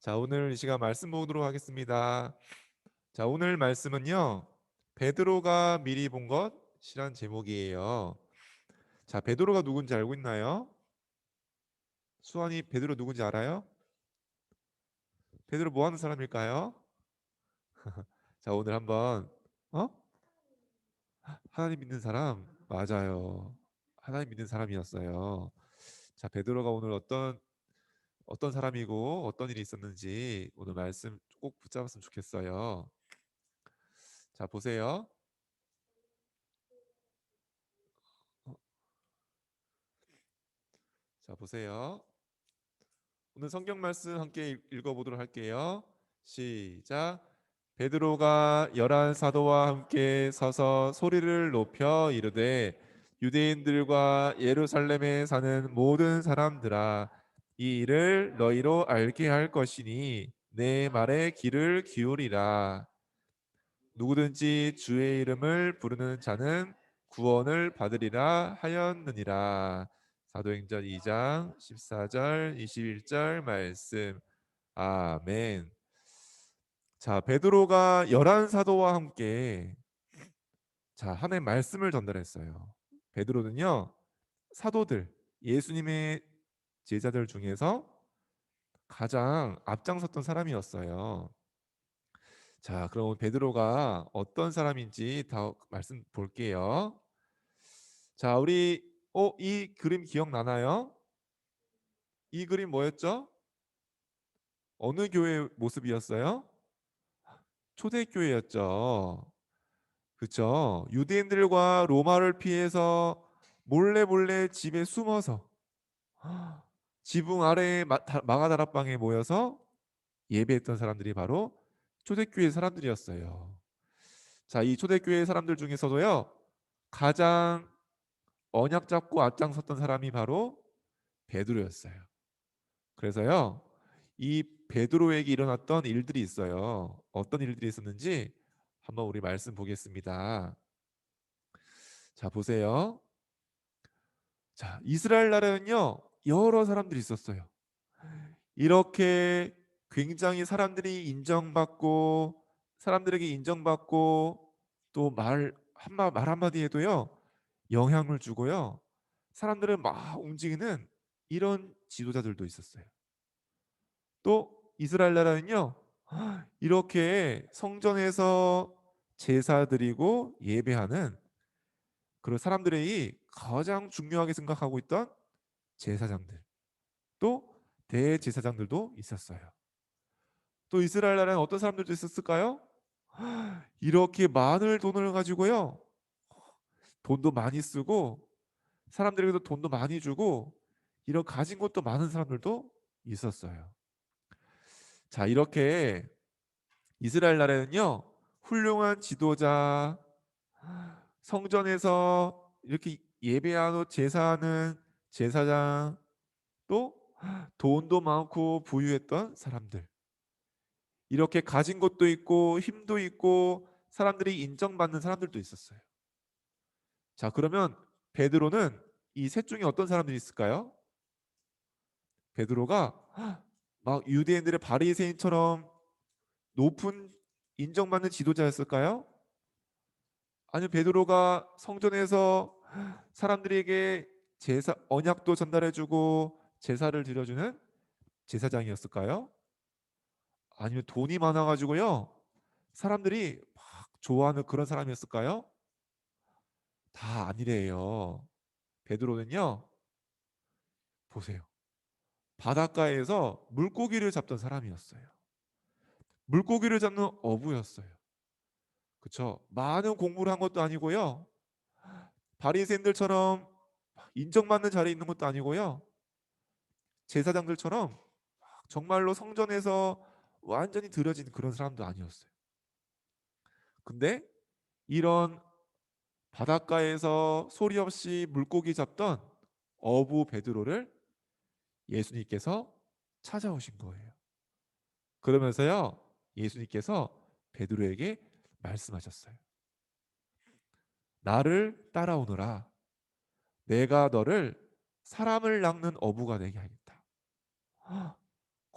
자, 오늘 이 시간 말씀 보도록 하겠습니다. 자, 오늘 말씀은요. 베드로가 미리 본 것이란 제목이에요. 자, 베드로가 누군지 알고 있나요? 수환이 베드로 누군지 알아요? 베드로 뭐 하는 사람일까요? 자, 오늘 한번 어? 하나님 믿는 사람 맞아요. 하나님 믿는 사람이었어요. 자, 베드로가 오늘 어떤 사람이고 어떤 일이 있었는지 오늘 말씀 꼭 붙잡았으면 좋겠어요. 자, 보세요. 어, 자, 보세요. 오늘 성경 말씀 함께 읽어보도록 할게요. 시작. 베드로가 열한 사도와 함께 서서 소리를 높여 이르되 유대인들과 예루살렘에 사는 모든 사람들아, 이 일을 너희로 알게 할 것이니 내 말에 귀를 기울이라. 누구든지 주의 이름을 부르는 자는 구원을 받으리라 하였느니라. 사도행전 2장 14절 21절 말씀. 아멘. 자, 베드로가 열한 사도와 함께 하나님 말씀을 전달했어요. 베드로는요, 사도들, 예수님의 제자들 중에서 가장 앞장섰던 사람이었어요. 자, 그럼 베드로가 어떤 사람인지 더 말씀 볼게요. 자, 우리 이 그림 기억나나요? 이 그림 뭐였죠? 어느 교회 모습이었어요? 초대교회였죠. 그렇죠. 유대인들과 로마를 피해서 몰래 몰래 집에 숨어서 지붕 아래 마가다락방에 모여서 예배했던 사람들이 바로 초대교회 사람들이었어요. 자, 이 초대교회 사람들 중에서도요, 가장 언약 잡고 앞장섰던 사람이 바로 베드로였어요. 그래서요, 이 베드로에게 일어났던 일들이 있어요. 어떤 일들이 있었는지 한번 우리 말씀 보겠습니다. 자, 보세요. 자, 이스라엘 나라는요, 여러 사람들이 있었어요. 이렇게 굉장히 사람들에게 인정받고 또 말 한마디 해도요, 영향을 주고요. 사람들을 막 움직이는 이런 지도자들도 있었어요. 또 이스라엘 나라는요, 이렇게 성전에서 제사 드리고 예배하는 그런 사람들이 가장 중요하게 생각하고 있던 제사장들, 또 대제사장들도 있었어요. 또 이스라엘 나라는 어떤 사람들도 있었을까요? 이렇게 많은 돈을 가지고요, 돈도 많이 쓰고 사람들에게도 돈도 많이 주고 이런 가진 것도 많은 사람들도 있었어요. 자, 이렇게 이스라엘 나라는요, 훌륭한 지도자, 성전에서 이렇게 예배하고 제사하는 제사장, 또 돈도 많고 부유했던 사람들, 이렇게 가진 것도 있고 힘도 있고 사람들이 인정받는 사람들도 있었어요. 자, 그러면 베드로는 이 셋 중에 어떤 사람들이 있을까요? 베드로가 막 유대인들의 바리새인처럼 높은 인정받는 지도자였을까요? 아니면 베드로가 성전에서 사람들에게 제사 언약도 전달해주고 제사를 드려주는 제사장이었을까요? 아니면 돈이 많아가지고요, 사람들이 막 좋아하는 그런 사람이었을까요? 다 아니래요. 베드로는요, 보세요. 바닷가에서 물고기를 잡던 사람이었어요. 물고기를 잡는 어부였어요. 그쵸? 많은 공부를 한 것도 아니고요, 바리새인들처럼 인정받는 자리에 있는 것도 아니고요, 제사장들처럼 정말로 성전에서 완전히 들여진 그런 사람도 아니었어요. 근데 이런 바닷가에서 소리 없이 물고기 잡던 어부 베드로를 예수님께서 찾아오신 거예요. 그러면서요, 예수님께서 베드로에게 말씀하셨어요. 나를 따라오너라. 내가 너를 사람을 낚는 어부가 되게 하겠다.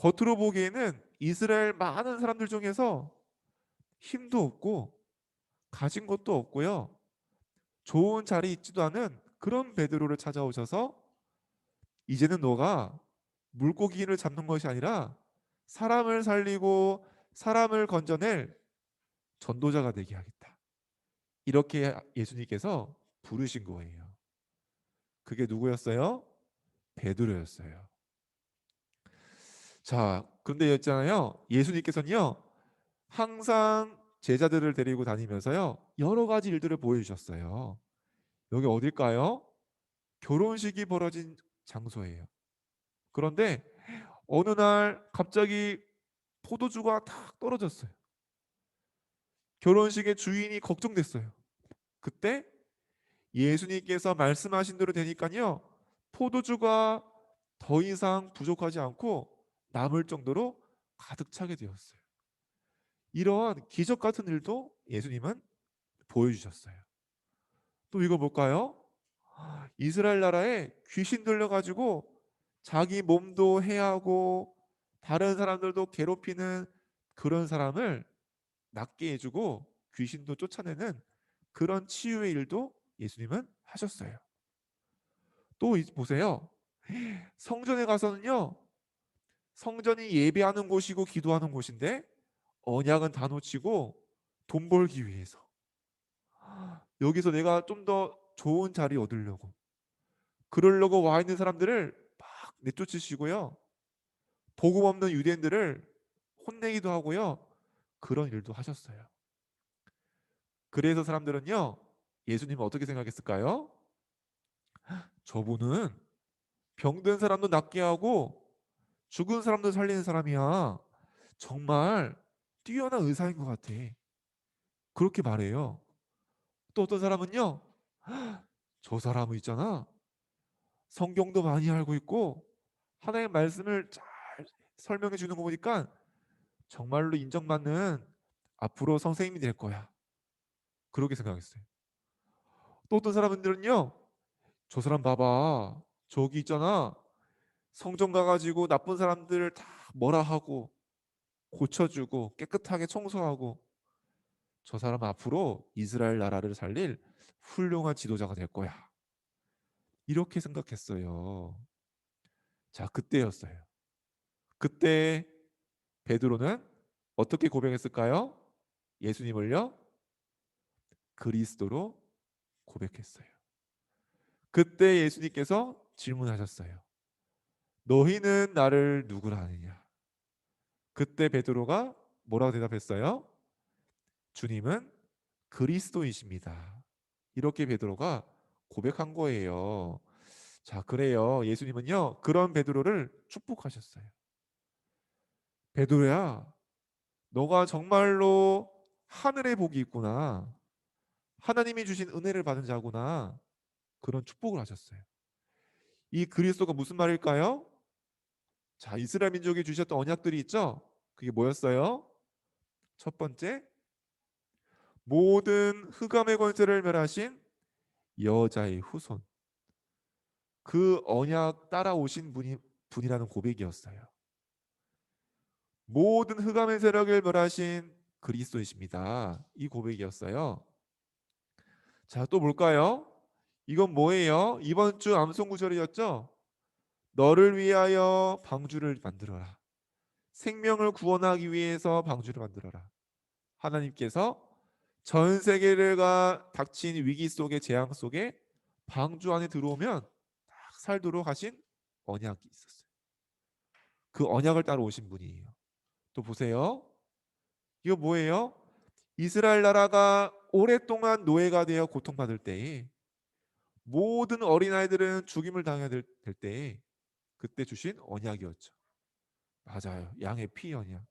겉으로 보기에는 이스라엘 많은 사람들 중에서 힘도 없고 가진 것도 없고요. 좋은 자리에 있지도 않은 그런 베드로를 찾아오셔서 이제는 너가 물고기를 잡는 것이 아니라 사람을 살리고 사람을 건져낼 전도자가 되게 하겠다. 이렇게 예수님께서 부르신 거예요. 그게 누구였어요? 베드로였어요. 자, 그런데 있잖아요. 예수님께서는요, 항상 제자들을 데리고 다니면서요, 여러 가지 일들을 보여주셨어요. 여기 어딜까요? 결혼식이 벌어진 장소예요. 그런데 어느 날 갑자기 포도주가 탁 떨어졌어요. 결혼식의 주인이 걱정됐어요. 그때 예수님께서 말씀하신 대로 되니까요, 포도주가 더 이상 부족하지 않고 남을 정도로 가득 차게 되었어요. 이러한 기적 같은 일도 예수님은 보여주셨어요. 또 이거 볼까요? 이스라엘 나라에 귀신 들려가지고 자기 몸도 해하고 다른 사람들도 괴롭히는 그런 사람을 낫게 해주고 귀신도 쫓아내는 그런 치유의 일도 예수님은 하셨어요. 또 보세요. 성전에 가서는요, 성전이 예배하는 곳이고 기도하는 곳인데 언약은 다 놓치고 돈 벌기 위해서 여기서 내가 좀 더 좋은 자리 얻으려고 그러려고 와 있는 사람들을 막 내쫓으시고요, 복음 없는 유대인들을 혼내기도 하고요, 그런 일도 하셨어요. 그래서 사람들은요, 예수님은 어떻게 생각했을까요? 저분은 병든 사람도 낫게 하고 죽은 사람도 살리는 사람이야. 정말 뛰어난 의사인 것 같아. 그렇게 말해요. 또 어떤 사람은요, 저 사람은 있잖아, 성경도 많이 알고 있고 하나님의 말씀을 잘 설명해 주는 거 보니까 정말로 인정받는 앞으로 선생님이 될 거야. 그렇게 생각했어요. 또 어떤 사람들은요, 저 사람 봐봐, 저기 있잖아, 성전 가가지고 나쁜 사람들을 다 뭐라 하고 고쳐주고 깨끗하게 청소하고 저 사람 앞으로 이스라엘 나라를 살릴 훌륭한 지도자가 될 거야. 이렇게 생각했어요. 자, 그때였어요. 그때 베드로는 어떻게 고백했을까요? 예수님을요, 그리스도로 고백했어요. 그때 예수님께서 질문하셨어요. 너희는 나를 누구라 하느냐? 그때 베드로가 뭐라고 대답했어요? 주님은 그리스도이십니다. 이렇게 베드로가 고백한 거예요. 자, 그래요. 예수님은요, 그런 베드로를 축복하셨어요. 베드로야, 너가 정말로 하늘의 복이 있구나. 하나님이 주신 은혜를 받은 자구나. 그런 축복을 하셨어요. 이 그리스도가 무슨 말일까요? 자, 이스라엘 민족이 주셨던 언약들이 있죠? 그게 뭐였어요? 첫 번째, 모든 흑암의 권세를 멸하신 여자의 후손. 그 언약 따라오신 분이라는 고백이었어요. 모든 흑암의 세력을 멸하신 그리스도이십니다. 이 고백이었어요. 자, 또 볼까요? 이건 뭐예요? 이번 주 암송 구절이었죠? 너를 위하여 방주를 만들어라. 생명을 구원하기 위해서 방주를 만들어라. 하나님께서 전 세계가 닥친 위기 속에, 재앙 속에 방주 안에 들어오면 딱 살도록 하신 언약이 있었어요. 그 언약을 따라 오신 분이에요. 또 보세요. 이거 뭐예요? 이스라엘 나라가 오랫동안 노예가 되어 고통받을 때에 모든 어린아이들은 죽임을 당해야 될 때에 그때 주신 언약이었죠. 맞아요. 양의 피 언약.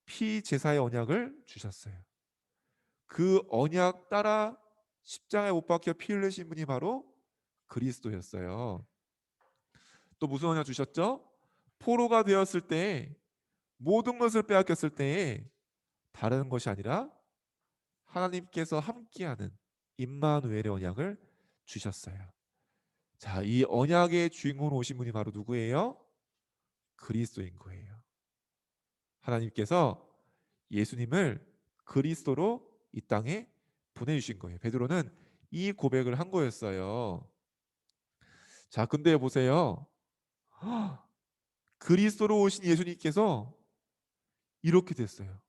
피 제사의 언약을 주셨어요. 그 언약 따라 십자가에 못 박혀 피 흘리신 분이 바로 그리스도였어요. 또 무슨 언약 주셨죠? 포로가 되었을 때 모든 것을 빼앗겼을 때에 다른 것이 아니라 하나님께서 함께하는 임마누엘의 언약을 주셨어요. 자, 이 언약의 주인공으로 오신 분이 바로 누구예요? 그리스도인 거예요. 하나님께서 예수님을 그리스도로 이 땅에 보내주신 거예요. 베드로는 이 고백을 한 거였어요. 자, 근데 보세요. 그리스도로 오신 예수님께서 이렇게 됐어요.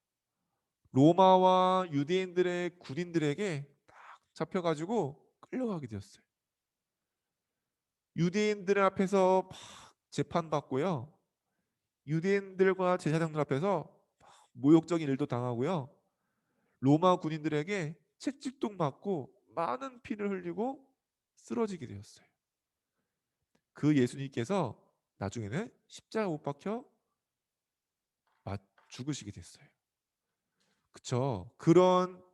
로마와 유대인들의 군인들에게 딱 잡혀가지고 끌려가게 되었어요. 유대인들 앞에서 막 재판받고요. 유대인들과 제사장들 앞에서 막 모욕적인 일도 당하고요. 로마 군인들에게 채찍도 맞고 많은 피를 흘리고 쓰러지게 되었어요. 그 예수님께서 나중에는 십자가 못 박혀 죽으시게 됐어요. 그쵸? 그런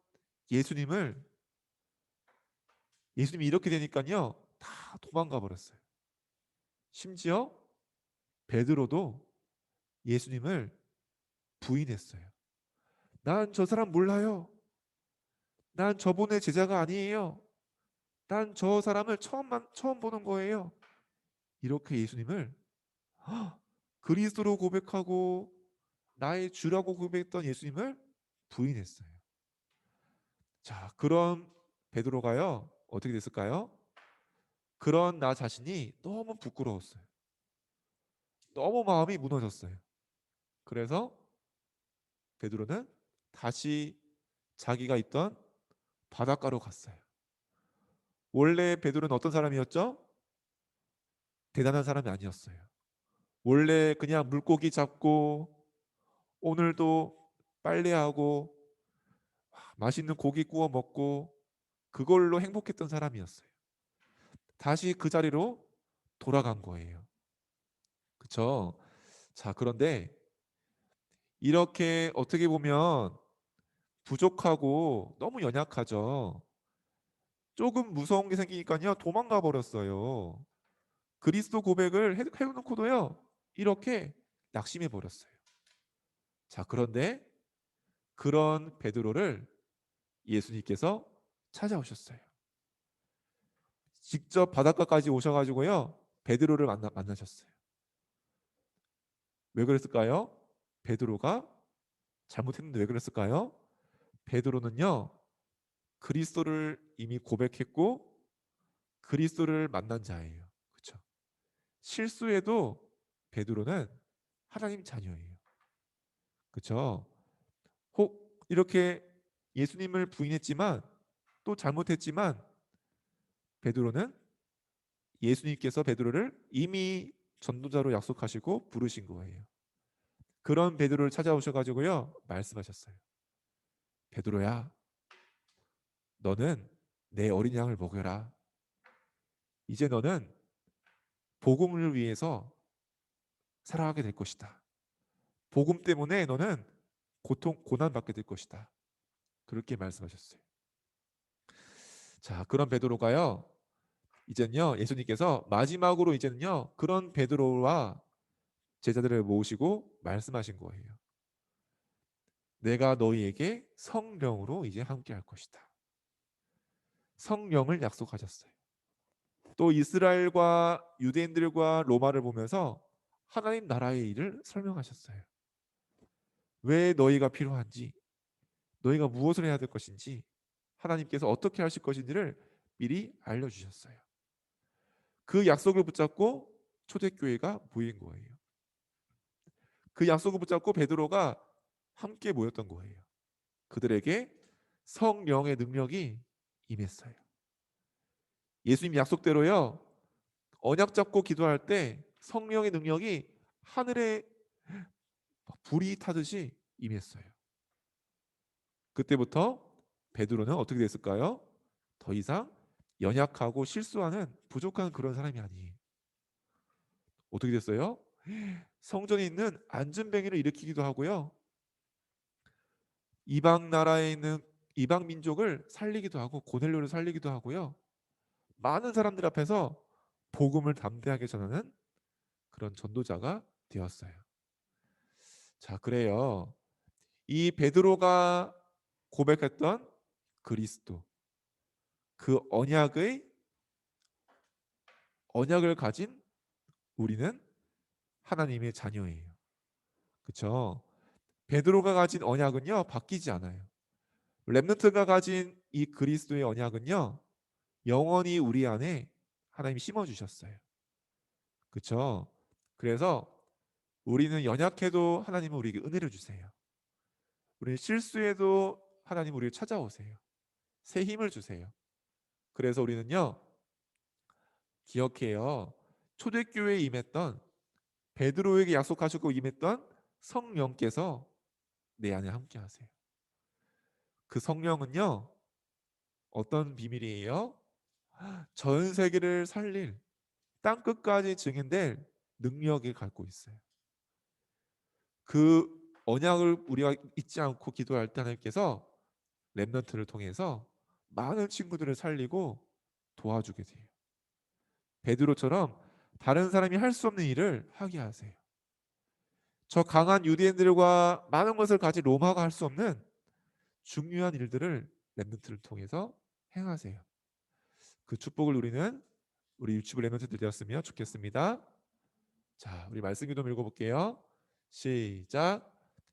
예수님을 예수님이 이렇게 되니까요 다 도망가 버렸어요. 심지어 베드로도 예수님을 부인했어요. 난 저 사람 몰라요. 난 저분의 제자가 아니에요. 난 저 사람을 처음 보는 거예요. 이렇게 예수님을 그리스도로 고백하고 나의 주라고 고백했던 예수님을 부인했어요. 자, 그런 베드로가요 어떻게 됐을까요? 그런 나 자신이 너무 부끄러웠어요. 너무 마음이 무너졌어요. 그래서 베드로는 다시 자기가 있던 바닷가로 갔어요. 원래 베드로는 어떤 사람이었죠? 대단한 사람이 아니었어요. 원래 그냥 물고기 잡고 오늘도 빨래하고 맛있는 고기 구워 먹고 그걸로 행복했던 사람이었어요. 다시 그 자리로 돌아간 거예요. 그렇죠? 자, 그런데 이렇게 어떻게 보면 부족하고 너무 연약하죠. 조금 무서운 게 생기니까요 도망가 버렸어요. 그리스도 고백을 해놓고도요 이렇게 낙심해 버렸어요. 자, 그런데 그런 베드로를 예수님께서 찾아오셨어요. 직접 바닷가까지 오셔가지고요 베드로를 만나셨어요. 왜 그랬을까요? 베드로가 잘못했는데 왜 그랬을까요? 베드로는요 그리스도를 이미 고백했고 그리스도를 만난 자예요. 그렇죠? 실수해도 베드로는 하나님 자녀예요. 그렇죠? 혹 이렇게 예수님을 부인했지만 또 잘못했지만 베드로는 예수님께서 베드로를 이미 전도자로 약속하시고 부르신 거예요. 그런 베드로를 찾아오셔가지고요 말씀하셨어요. 베드로야, 너는 내 어린 양을 먹여라. 이제 너는 복음을 위해서 살아가게 될 것이다. 복음 때문에 너는 고난 받게 될 것이다. 그렇게 말씀하셨어요. 자, 그런 베드로가요 이제는요 예수님께서 마지막으로 이제는요 그런 베드로와 제자들을 모으시고 말씀하신 거예요. 내가 너희에게 성령으로 이제 함께 할 것이다. 성령을 약속하셨어요. 또 이스라엘과 유대인들과 로마를 보면서 하나님 나라의 일을 설명하셨어요. 왜 너희가 필요한지, 너희가 무엇을 해야 될 것인지, 하나님께서 어떻게 하실 것인지를 미리 알려주셨어요. 그 약속을 붙잡고 초대교회가 모인 거예요. 그 약속을 붙잡고 베드로가 함께 모였던 거예요. 그들에게 성령의 능력이 임했어요. 예수님 약속대로요. 언약 잡고 기도할 때 성령의 능력이 하늘에 불이 타듯이 임했어요. 그때부터 베드로는 어떻게 됐을까요? 더 이상 연약하고 실수하는 부족한 그런 사람이 아니에요. 어떻게 됐어요? 성전에 있는 안전뱅이를 일으키기도 하고요. 이방 나라에 있는 이방 민족을 살리기도 하고 고넬료를 살리기도 하고요. 많은 사람들 앞에서 복음을 담대하게 전하는 그런 전도자가 되었어요. 자, 그래요. 이 베드로가 고백했던 그리스도, 그 언약을 가진 우리는 하나님의 자녀예요. 그렇죠? 베드로가 가진 언약은요 바뀌지 않아요. 렘넌트가 가진 이 그리스도의 언약은요 영원히 우리 안에 하나님이 심어 주셨어요. 그렇죠? 그래서 우리는 연약해도 하나님은 우리에게 은혜를 주세요. 우리는 실수해도 하나님 우리를 찾아오세요. 새 힘을 주세요. 그래서 우리는요 기억해요. 초대교회에 임했던 베드로에게 약속하셨고 임했던 성령께서 내 안에 함께 하세요. 그 성령은요 어떤 비밀이에요? 전 세계를 살릴 땅 끝까지 증인될 능력을 갖고 있어요. 그 언약을 우리가 잊지 않고 기도할 때 하나님께서 렘넌트를 통해서 많은 친구들을 살리고 도와주게 돼요. 베드로처럼 다른 사람이 할 수 없는 일을 하게 하세요. 저 강한 유대인들과 많은 것을 가진 로마가 할 수 없는 중요한 일들을 렘넌트를 통해서 행하세요. 그 축복을 누리는 우리 유치부 렘넌트들 되었으면 좋겠습니다. 자, 우리 말씀 기도 읽어볼게요. 시작.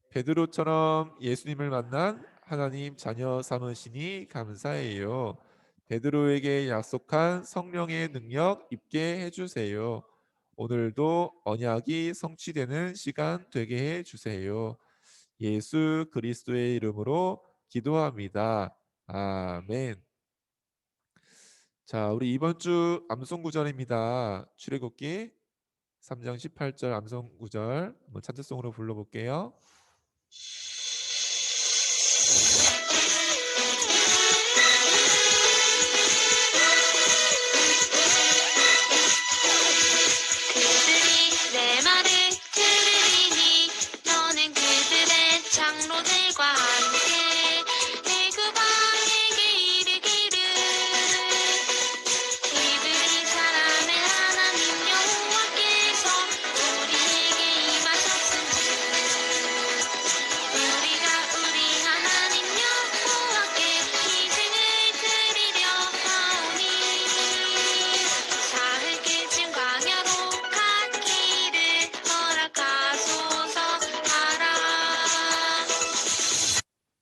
베드로처럼 예수님을 만난 하나님 자녀 삼으시니 감사해요. 베드로에게 약속한 성령의 능력 입게 해주세요. 오늘도 언약이 성취되는 시간 되게 해주세요. 예수 그리스도의 이름으로 기도합니다. 아멘. 자, 우리 이번 주 암송 구절입니다. 출애굽기 3장 18절 암송 구절 한번 찬송으로 불러볼게요. 그들이 내 말을 들으리니 너는 그들의 장로들과